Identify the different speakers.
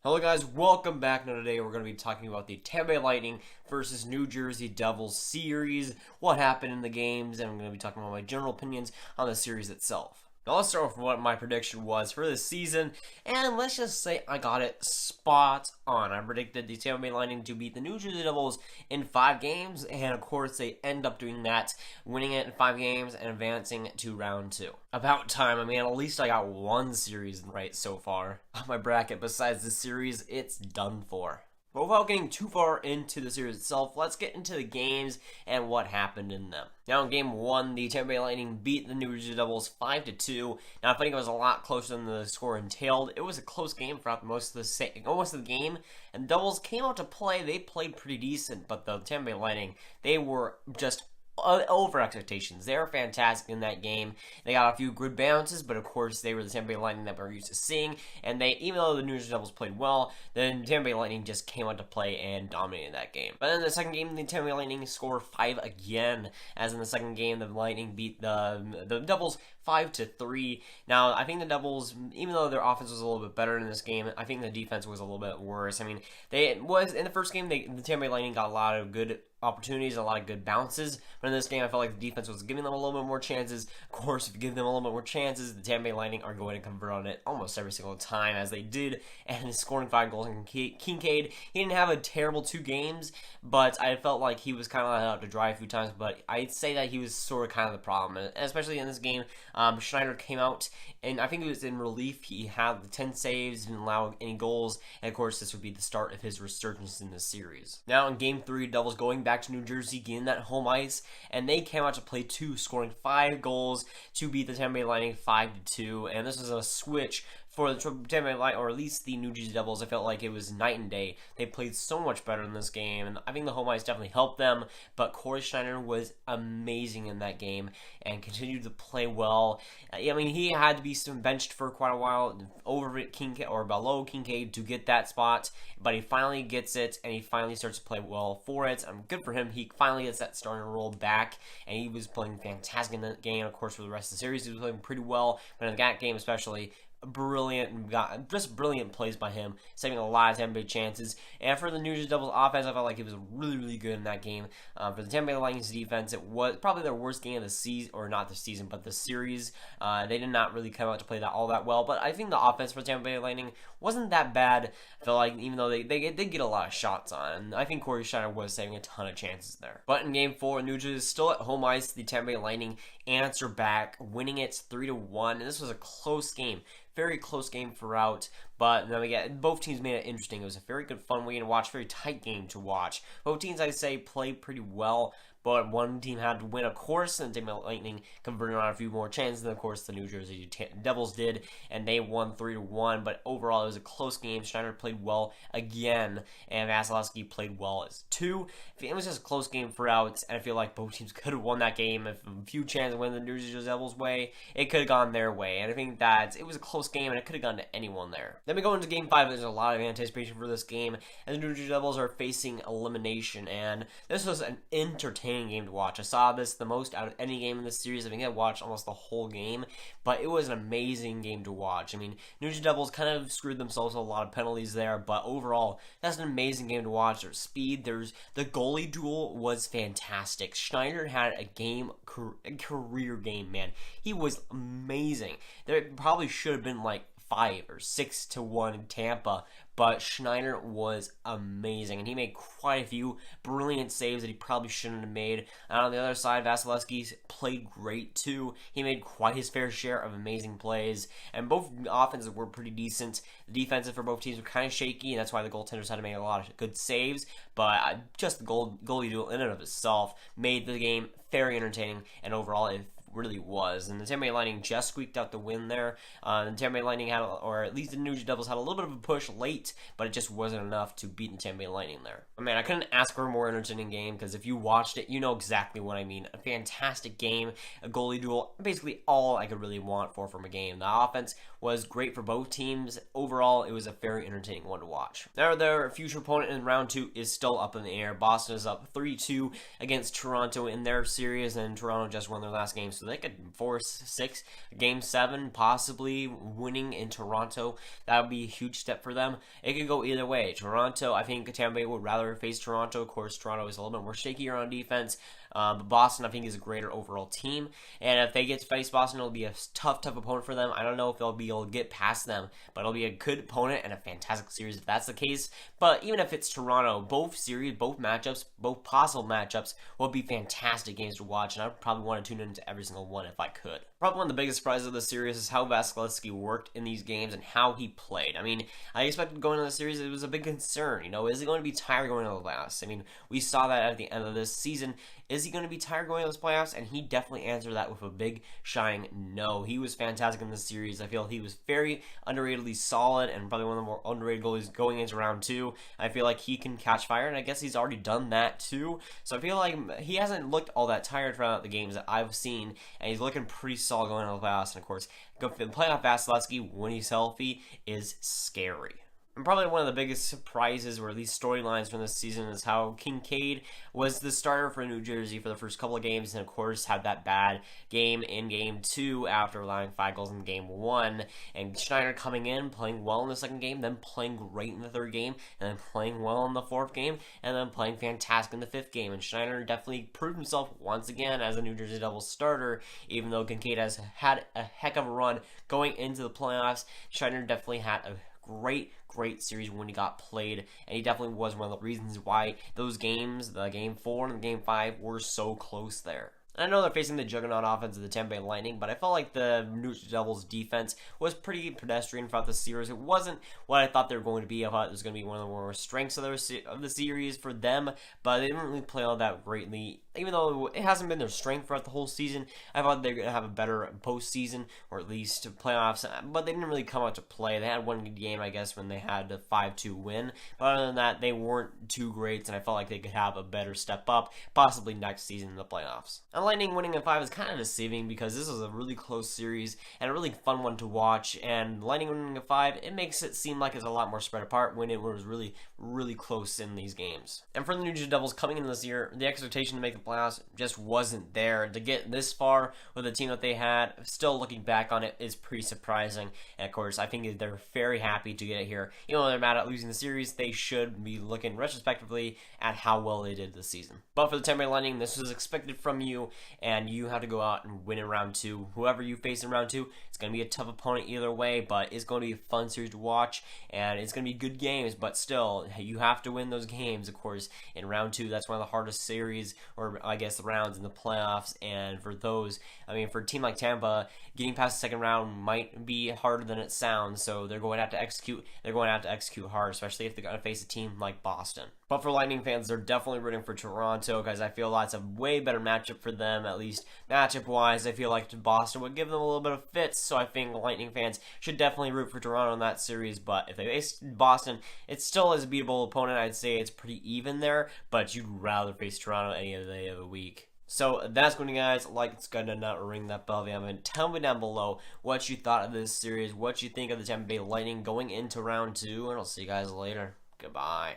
Speaker 1: Hello guys, welcome back. Now today we're going to be talking about the Tampa Bay Lightning versus New Jersey Devils series, what happened in the games, and I'm going to be talking about my general opinions on the series itself. Now let's start with what my prediction was for this season, and let's just say I got it spot on. I predicted the Tampa Bay Lightning to beat the New Jersey Devils in 5 games, and of course they end up doing that, winning it in 5 games and advancing to round 2. About time. I mean, at least I got one series right so far on my bracket. Besides this series, it's done for. But without getting too far into the series itself, let's get into the games and what happened in them. Now, in Game 1, the Tampa Bay Lightning beat the New Jersey Devils 5-2. Now, I think it was a lot closer than the score entailed. It was a close game throughout most of the game, and the Devils came out to play. They played pretty decent, but the Tampa Bay Lightning, they were just over expectations. They were fantastic in that game. They got a few good bounces, but of course they were the Tampa Bay Lightning that we're used to seeing. And even though the New Jersey Devils played well, the Tampa Bay Lightning just came out to play and dominated that game. But then in the second game, the Tampa Bay Lightning scored 5 again. As in the second game, the Lightning beat the Devils 5-3. Now, I think the Devils, even though their offense was a little bit better in this game, I think the defense was a little bit worse. I mean, in the first game, the Tampa Bay Lightning got a lot of good opportunities, a lot of good bounces, but in this game I felt like the defense was giving them a little bit more chances. Of course, if you give them a little bit more chances, the Tampa Bay Lightning are going to convert on it almost every single time, as they did, and scoring 5 goals. And Kincaid, he didn't have a terrible 2 games, but I felt like he was kind of let out to dry a few times, but I'd say that he was sort of kind of the problem, and especially in this game. Schneider came out, and I think it was in relief. He had the 10 saves, didn't allow any goals, and of course this would be the start of his resurgence in the series. Now in Game 3, Devils going back to New Jersey, getting that home ice, and they came out to play 2, scoring 5 goals to beat the Tampa Bay Lightning 5-2, and this was a switch for the Tampa Bay Lightning, or at least the New Jersey Devils. I felt like it was night and day. They played so much better in this game, and I think the home ice definitely helped them, but Corey Schneider was amazing in that game and continued to play well. I mean, he had to be benched for quite a while over Kincaid or below Kincaid to get that spot, but he finally gets it, and he finally starts to play well for it. Good for him. He finally gets that starting role back, and he was playing fantastic in that game. Of course, for the rest of the series, he was playing pretty well, but in that game especially, brilliant plays by him, saving a lot of Tampa Bay chances. And for the New Jersey Devils offense, I felt like it was really good in that game. For the Tampa Bay Lightning's defense, it was probably their worst game of the season, or not the season, but the series. They did not really come out to play all that well, but I think the offense for Tampa Bay Lightning wasn't that bad. I felt like even though they did get a lot of shots on, and I think Corey Schneider was saving a ton of chances there. But in Game 4, New Jersey is still at home ice. The Tampa Bay Lightning answer back, winning it 3-1, and this was a close game. Very close game throughout, but then again, both teams made it interesting. It was a very good, fun way to watch, very tight game to watch. Both teams, I'd say, played pretty well, but one team had to win, of course, and the Tampa Bay Lightning converted on a few more chances, and of course the New Jersey Devils did, and they won 3-1, but overall it was a close game. Schneider played well again, and Vasilevsky played well as too. It was just a close game throughout, and I feel like both teams could have won that game. If a few chances went the New Jersey Devils' way, it could have gone their way, and I think that it was a close game, and it could have gone to anyone there. Then we go into Game 5, there's a lot of anticipation for this game, and the New Jersey Devils are facing elimination, and this was an entertaining game to watch. I saw this the most out of any game in this series. I think I watched almost the whole game, but it was an amazing game to watch. I mean, New Jersey Devils kind of screwed themselves with a lot of penalties there, but overall, that's an amazing game to watch. There's speed. The goalie duel was fantastic. Schneider had a career game, man. He was amazing. There probably should have been like 5 or 6-1 in Tampa, but Schneider was amazing, and he made quite a few brilliant saves that he probably shouldn't have made. And on the other side, Vasilevsky played great too. He made quite his fair share of amazing plays, and both offenses were pretty decent. The defensive for both teams were kind of shaky, and that's why the goaltenders had to make a lot of good saves, but just the goalie duel in and of itself made the game very entertaining, and overall it really was. And the Tampa Bay Lightning just squeaked out the win there. The Tampa Bay Lightning had, or at least the New Jersey Devils had a little bit of a push late, but it just wasn't enough to beat the Tampa Bay Lightning there. But man, I couldn't ask for a more entertaining game, because if you watched it, you know exactly what I mean. A fantastic game, a goalie duel, basically all I could really want from a game. The offense was great for both teams. Overall, it was a very entertaining one to watch. Now, their future opponent in round 2 is still up in the air. Boston is up 3-2 against Toronto in their series, and Toronto just won their last game, so they could force 6 Game 7, possibly winning in Toronto. That would be a huge step for them. It could go either way. Toronto, I think Tampa Bay would rather face Toronto. Of course, Toronto is a little bit more shakier on defense. But Boston, I think, is a greater overall team. And if they get to face Boston, it'll be a tough opponent for them. I don't know if they'll be able to get past them, but it'll be a good opponent and a fantastic series if that's the case. But even if it's Toronto, both series, both matchups, both possible matchups will be fantastic games to watch, and I would probably want to tune into every single one if I could. Probably one of the biggest surprises of the series is how Vasilevsky worked in these games and how he played. I mean, I expected going into the series, it was a big concern. Is he going to be tired going into the playoffs? I mean, we saw that at the end of this season. Is he going to be tired going into those playoffs? And he definitely answered that with a big, shining no. He was fantastic in this series. I feel he was very underratedly solid and probably one of the more underrated goalies going into round 2. I feel like he can catch fire, and I guess he's already done that too. So I feel like he hasn't looked all that tired throughout the games that I've seen, and he's looking pretty solid going into the playoffs. And of course, playoff Vasilevsky, when he's healthy, is scary. And probably one of the biggest surprises, or at least storylines from this season, is how Kincaid was the starter for New Jersey for the first couple of games, and of course had that bad game in Game 2 after allowing 5 goals in Game 1. And Schneider coming in, playing well in the second game, then playing great in the third game, and then playing well in the fourth game, and then playing fantastic in the fifth game. And Schneider definitely proved himself once again as a New Jersey Devils starter, even though Kincaid has had a heck of a run going into the playoffs. Schneider definitely had a great series when he got played, and he definitely was one of the reasons why those games, the Game 4 and the Game 5, were so close there. I know they're facing the juggernaut offense of the Tampa Bay Lightning, but I felt like the New Jersey Devils defense was pretty pedestrian throughout the series. It wasn't what I thought they were going to be. I thought it was going to be one of the more strengths of the series for them, but they didn't really play all that greatly. Even though it hasn't been their strength throughout the whole season, I thought they were going to have a better postseason, or at least playoffs, but they didn't really come out to play. They had one good game, I guess, when they had a 5-2 win, but other than that, they weren't too great, and I felt like they could have a better step up, possibly next season in the playoffs. And Lightning winning in 5 is kind of deceiving because this was a really close series and a really fun one to watch, and Lightning winning in 5, it makes it seem like it's a lot more spread apart when it was really close in these games. And for the New Jersey Devils coming into this year, the expectation to make the playoffs just wasn't there. To get this far with the team that they had, still looking back on it, is pretty surprising. And of course, I think they're very happy to get it here. Even though they're mad at losing the series, they should be looking retrospectively at how well they did this season. But for the Tampa Bay Lightning, this was expected from you, and you have to go out and win in round 2. Whoever you face in round 2, it's going to be a tough opponent either way, but it's going to be a fun series to watch, and it's going to be good games, but still, you have to win those games, of course, in round 2. That's one of the hardest series, or I guess the rounds in the playoffs, and for those, I mean, for a team like Tampa, getting past the second round might be harder than it sounds, so they're going to have to execute hard, especially if they're going to face a team like Boston. But for Lightning fans, they're definitely rooting for Toronto, because I feel that's a way better matchup for them, at least matchup-wise. I feel like Boston would give them a little bit of fits, so I think Lightning fans should definitely root for Toronto in that series. But if they face Boston, it still is a beatable opponent. I'd say it's pretty even there, but you'd rather face Toronto any other day of the week. So that's going, guys. Like, it's good to not ring that bell if you haven't. Tell me down below what you thought of this series, what you think of the Tampa Bay Lightning going into round 2, and I'll see you guys later. Goodbye.